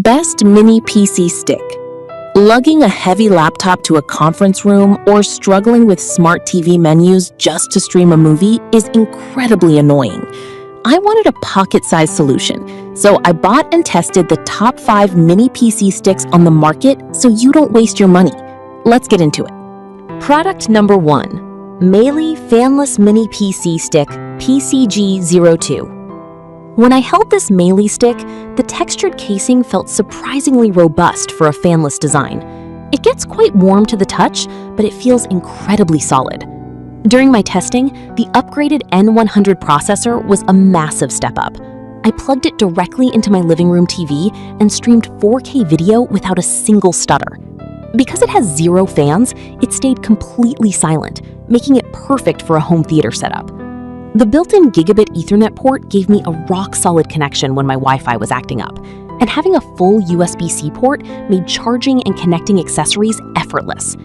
Best mini PC stick. Lugging a heavy laptop to a conference room or struggling with smart TV menus just to stream a movie is incredibly annoying. I wanted a pocket-sized solution, so I bought and tested the top 5 mini PC sticks on the market so you don't waste your money. Let's get into it. Product number 1. Mele Fanless Mini PC Stick PCG02. When I held this Mele stick, the textured casing felt surprisingly robust for a fanless design. It gets quite warm to the touch, but it feels incredibly solid. During my testing, the upgraded N100 processor was a massive step up. I plugged it directly into my living room TV and streamed 4K video without a single stutter. Because it has 0 fans, it stayed completely silent, making it perfect for a home theater setup. The built-in gigabit Ethernet port gave me a rock-solid connection when my Wi-Fi was acting up, and having a full USB-C port made charging and connecting accessories effortless.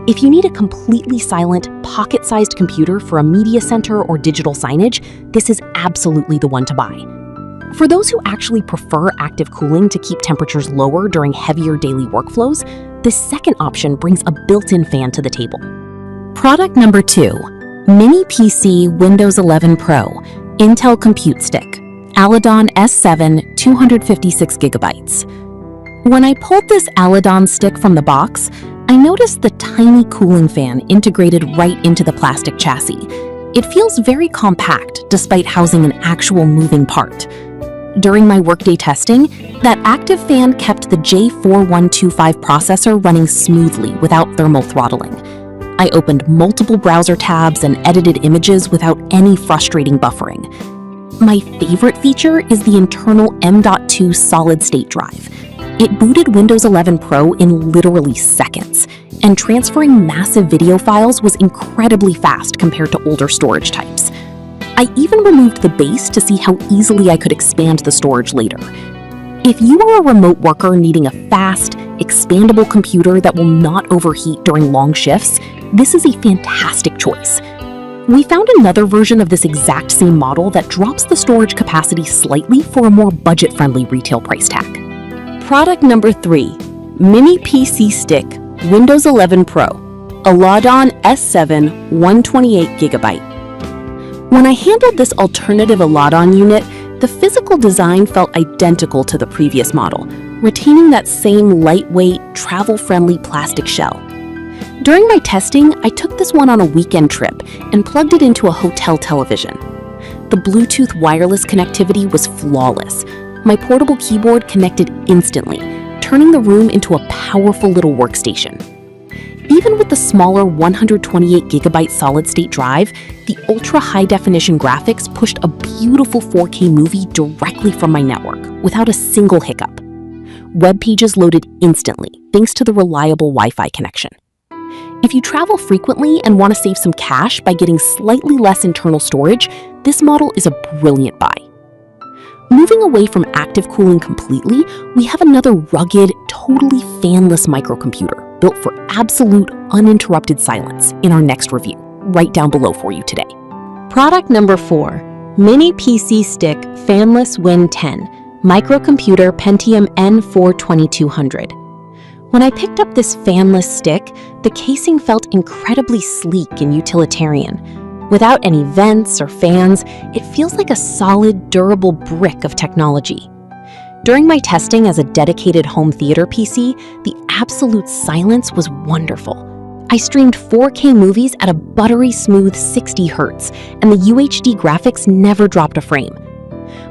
If you need a completely silent, pocket-sized computer for a media center or digital signage, this is absolutely the one to buy. For those who actually prefer active cooling to keep temperatures lower during heavier daily workflows, this second option brings a built-in fan to the table. Product number 2. Mini PC Windows 11 Pro Intel Compute Stick Aladon S7 256GB. When I pulled this Aladon stick from the box, I noticed the tiny cooling fan integrated right into the plastic chassis. It feels very compact despite housing an actual moving part. During my workday testing, that active fan kept the J4125 processor running smoothly without thermal throttling. I opened multiple browser tabs and edited images without any frustrating buffering. My favorite feature is the internal M.2 solid-state drive. It booted Windows 11 Pro in literally seconds, and transferring massive video files was incredibly fast compared to older storage types. I even removed the base to see how easily I could expand the storage later. If you are a remote worker needing a fast, expandable computer that will not overheat during long shifts, this is a fantastic choice. We found another version of this exact same model that drops the storage capacity slightly for a more budget-friendly retail price tag. Product number 3. Mini PC Stick Windows 11 Pro Aladon S7 128GB. When I handled this alternative Aladon unit, the physical design felt identical to the previous model, retaining that same lightweight, travel-friendly plastic shell. During my testing, I took this one on a weekend trip and plugged it into a hotel television. The Bluetooth wireless connectivity was flawless. My portable keyboard connected instantly, turning the room into a powerful little workstation. Even with the smaller 128GB solid-state drive, the ultra-high-definition graphics pushed a beautiful 4K movie directly from my network without a single hiccup. Web pages loaded instantly thanks to the reliable Wi-Fi connection. If you travel frequently and want to save some cash by getting slightly less internal storage, this model is a brilliant buy. Moving away from active cooling completely, we have another rugged, totally fanless microcomputer built for absolute, uninterrupted silence in our next review, right down below for you today. Product number 4. Mini PC Stick Fanless Win 10 Microcomputer Pentium N4 2200. When I picked up this fanless stick, the casing felt incredibly sleek and utilitarian. Without any vents or fans, it feels like a solid, durable brick of technology. During my testing as a dedicated home theater PC, the absolute silence was wonderful. I streamed 4K movies at a buttery smooth 60 Hz, and the UHD graphics never dropped a frame.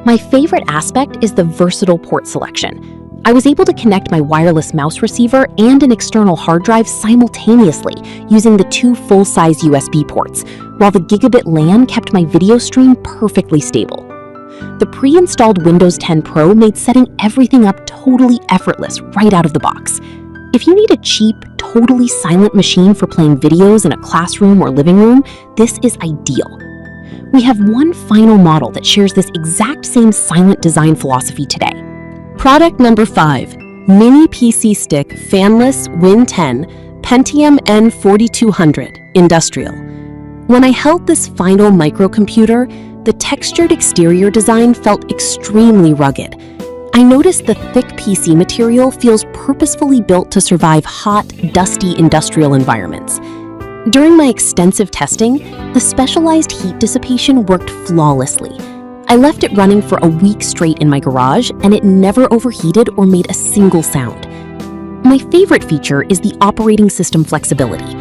My favorite aspect is the versatile port selection. I was able to connect my wireless mouse receiver and an external hard drive simultaneously using the 2 full-size USB ports, while the gigabit LAN kept my video stream perfectly stable. The pre-installed Windows 10 Pro made setting everything up totally effortless right out of the box. If you need a cheap, totally silent machine for playing videos in a classroom or living room, this is ideal. We have one final model that shares this exact same silent design philosophy today. Product number 5. Mini PC Stick Fanless Win 10 Pentium N4200 Industrial. When I held this final microcomputer, the textured exterior design felt extremely rugged. I noticed the thick PC material feels purposefully built to survive hot, dusty industrial environments. During my extensive testing, the specialized heat dissipation worked flawlessly. I left it running for a week straight in my garage, and it never overheated or made a single sound. My favorite feature is the operating system flexibility.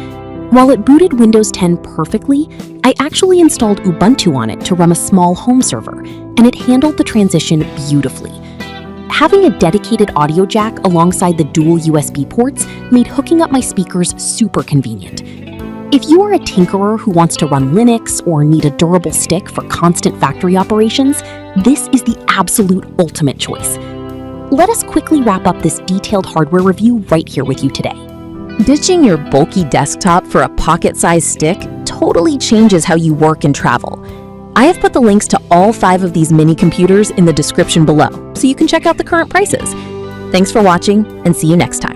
While it booted Windows 10 perfectly, I actually installed Ubuntu on it to run a small home server, and it handled the transition beautifully. Having a dedicated audio jack alongside the dual USB ports made hooking up my speakers super convenient. If you are a tinkerer who wants to run Linux or need a durable stick for constant factory operations, this is the absolute ultimate choice. Let us quickly wrap up this detailed hardware review right here with you today. Ditching your bulky desktop for a pocket-sized stick totally changes how you work and travel. I have put the links to all 5 of these mini computers in the description below, so you can check out the current prices. Thanks for watching, and see you next time.